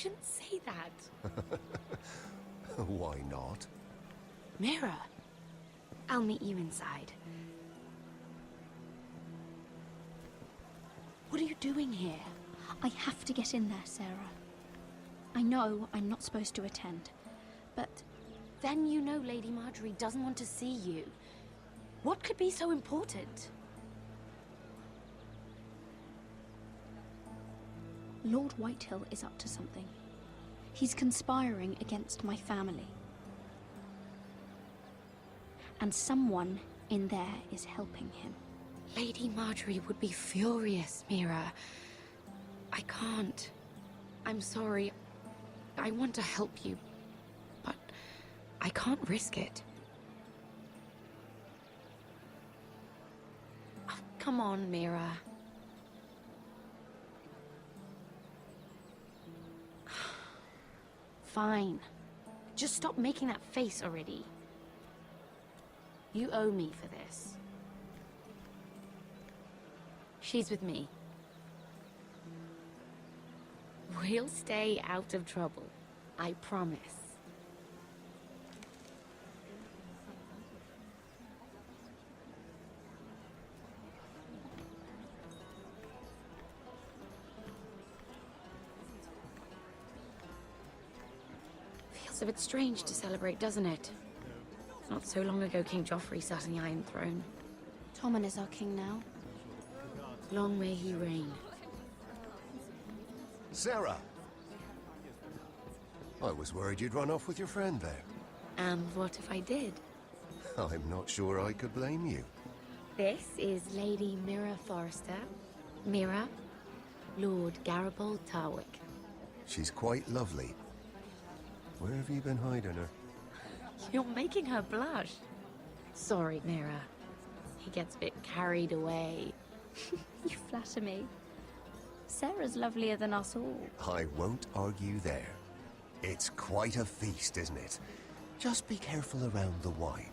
shouldn't say that. Why not? Mira, I'll meet you inside. What are you doing here? I have to get in there, Sarah. I know I'm not supposed to attend, but... Then you know Lady Marjorie doesn't want to see you. What could be so important? Lord Whitehill is up to something. He's conspiring against my family. And someone in there is helping him. Lady Marjorie would be furious, Mira. I can't. I'm sorry. I want to help you, but I can't risk it. Oh, come on, Mira. Fine. Just stop making that face already. You owe me for this. She's with me. We'll stay out of trouble. I promise. Feels a bit strange to celebrate, doesn't it? Not so long ago King Joffrey sat on the Iron Throne. Tommen is our king now. Long may he reign. Sarah! I was worried you'd run off with your friend there. And what if I did? I'm not sure I could blame you. This is Lady Mira Forrester. Mira, Lord Garibald Tarwick. She's quite lovely. Where have you been hiding her? You're making her blush. Sorry, Mira. He gets a bit carried away. You flatter me. Sarah's lovelier than us all. I won't argue there. It's quite a feast, isn't it? Just be careful around the wine.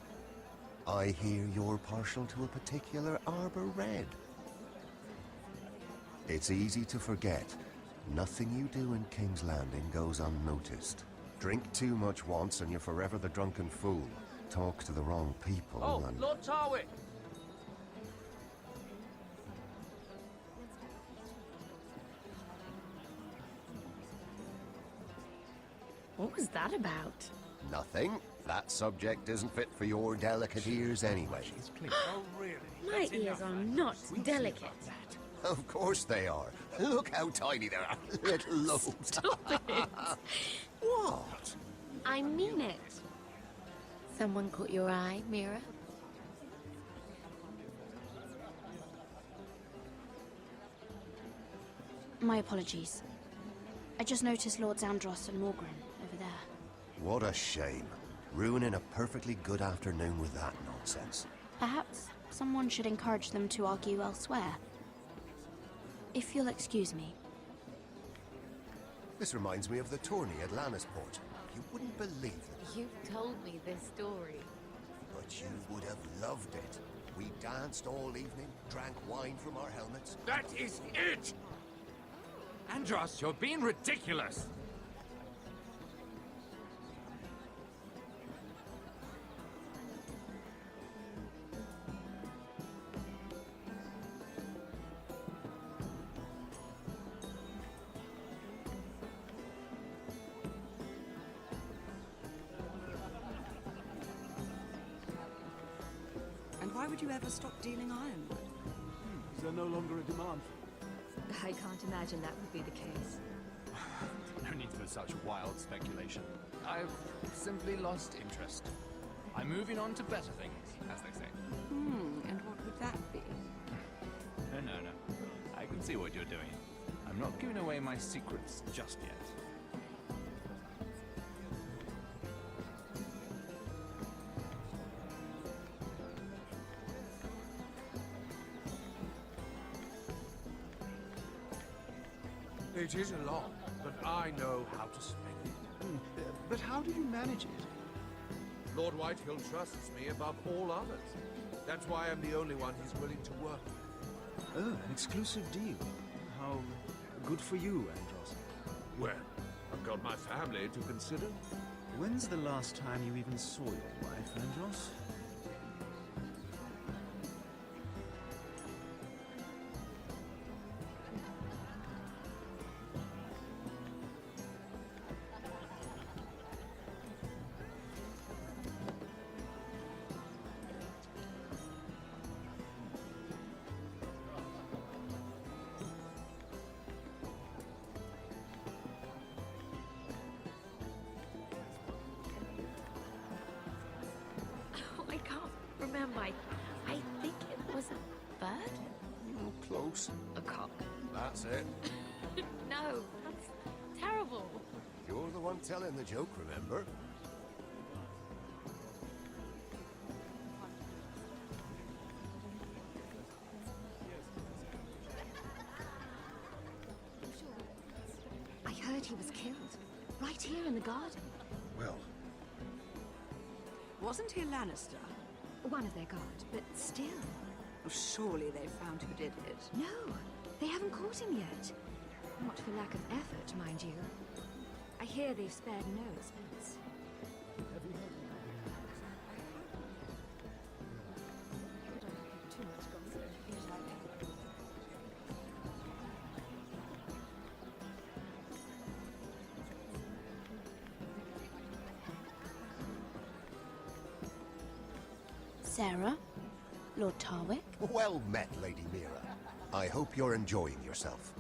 I hear you're partial to a particular Arbor Red. It's easy to forget. Nothing you do in King's Landing goes unnoticed. Drink too much once and you're forever the drunken fool. Talk to the wrong people and... Lord Tarwick! What was that about? Nothing. That subject isn't fit for your delicate ears anyway. Oh, really? My ears are not delicate. Of course they are. Look how tiny they are. Little lobes. Stop it! What? I mean it. Someone caught your eye, Mira? My apologies. I just noticed Lords Andros and Morgren over there. What a shame. Ruining a perfectly good afternoon with that nonsense. Perhaps someone should encourage them to argue elsewhere. If you'll excuse me. This reminds me of the tourney at Lannisport. You wouldn't believe it. You told me this story. But you would have loved it. We danced all evening, drank wine from our helmets. That is it! Andros, you're being ridiculous! And why would you ever stop dealing ironwood? Is there no longer a demand? I can't imagine that would be the case. No need for such wild speculation. I've simply lost interest. I'm moving on to better things, as they say. And what would that be? No. I can see what you're doing. I'm not giving away my secrets just yet. It is a lot, but I know how to spend it. But how do you manage it? Lord Whitehill trusts me above all others. That's why I'm the only one he's willing to work with. Oh, an exclusive deal. How good for you, Andros. Well, I've got my family to consider. When's the last time you even saw your wife, Andros? Oh, I can't remember. I think it was a bird? Close. A cock. That's it. No, that's terrible. You're the one telling the joke, remember? I heard he was killed. Right here in the garden. Well, Wasn't he a Lannister? One of their guard, but still. Well, surely they found who did it. No, they haven't caught him yet. Not for lack of effort, mind you. I hear they've spared no expense. Sarah? Lord Tarwick? well met, Lady Mira. I hope you're enjoying yourself.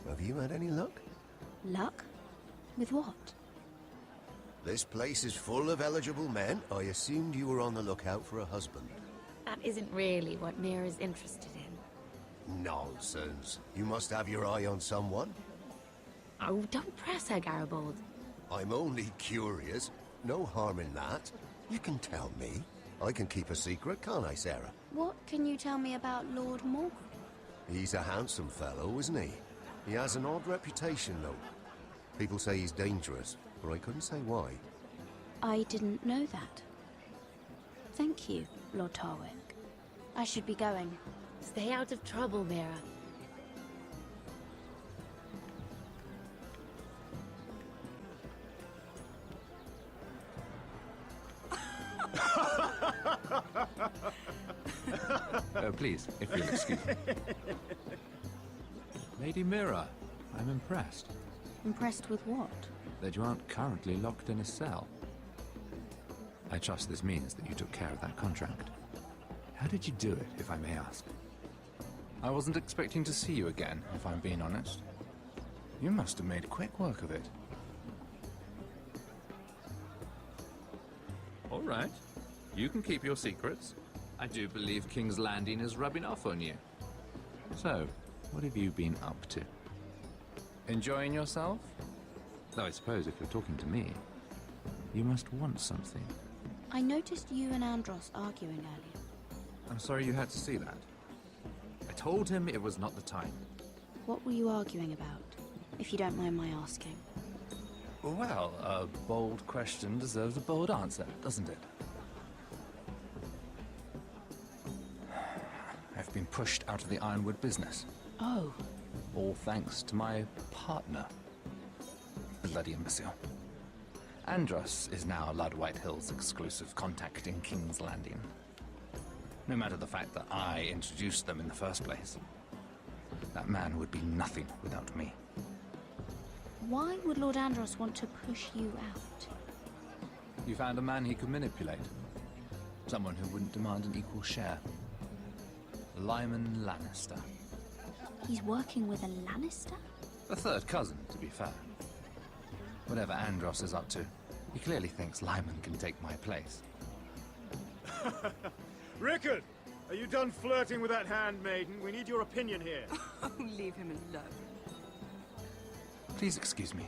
Have you had any luck? Luck? With what? This place is full of eligible men. I assumed you were on the lookout for a husband. That isn't really what Mira's interested in. Nonsense. You must have your eye on someone. Oh, don't press her, Garibaldi. I'm only curious. No harm in that. You can tell me. I can keep a secret, can't I, Sarah? What can you tell me about Lord Morgan? He's a handsome fellow, isn't he? He has an odd reputation, though. People say he's dangerous, but I couldn't say why. I didn't know that. Thank you, Lord Tarwick. I should be going. Stay out of trouble, Mira. Please, if you'll excuse me. Lady Mira, I'm impressed Impressed with what? that you aren't currently locked in a cell. I trust this means that you took care of that contract. How did you do it, if I may ask? I wasn't expecting to see you again, if I'm being honest. You must have made quick work of it. All right. You can keep your secrets. I do believe King's Landing is rubbing off on you. So, what have you been up to? Enjoying yourself? Though I suppose if you're talking to me, you must want something. I noticed you and Andros arguing earlier. I'm sorry you had to see that. I told him it was not the time. What were you arguing about, if you don't mind my asking? Well, a bold question deserves a bold answer, doesn't it? I've been pushed out of the ironwood business. Oh, All thanks to my partner. Bloody imbecile. Andros is now Lud Whitehill's exclusive contact in King's Landing. No matter the fact that I introduced them in the first place. That man would be nothing without me. why would Lord Andros want to push you out? You found a man he could manipulate. Someone who wouldn't demand an equal share. Lyman Lannister. He's working with a Lannister? A third cousin, to be fair. Whatever Andros is up to, he clearly thinks Lyman can take my place. Rickard! Are you done flirting with that handmaiden? We need your opinion here. Oh, leave him alone. Please excuse me.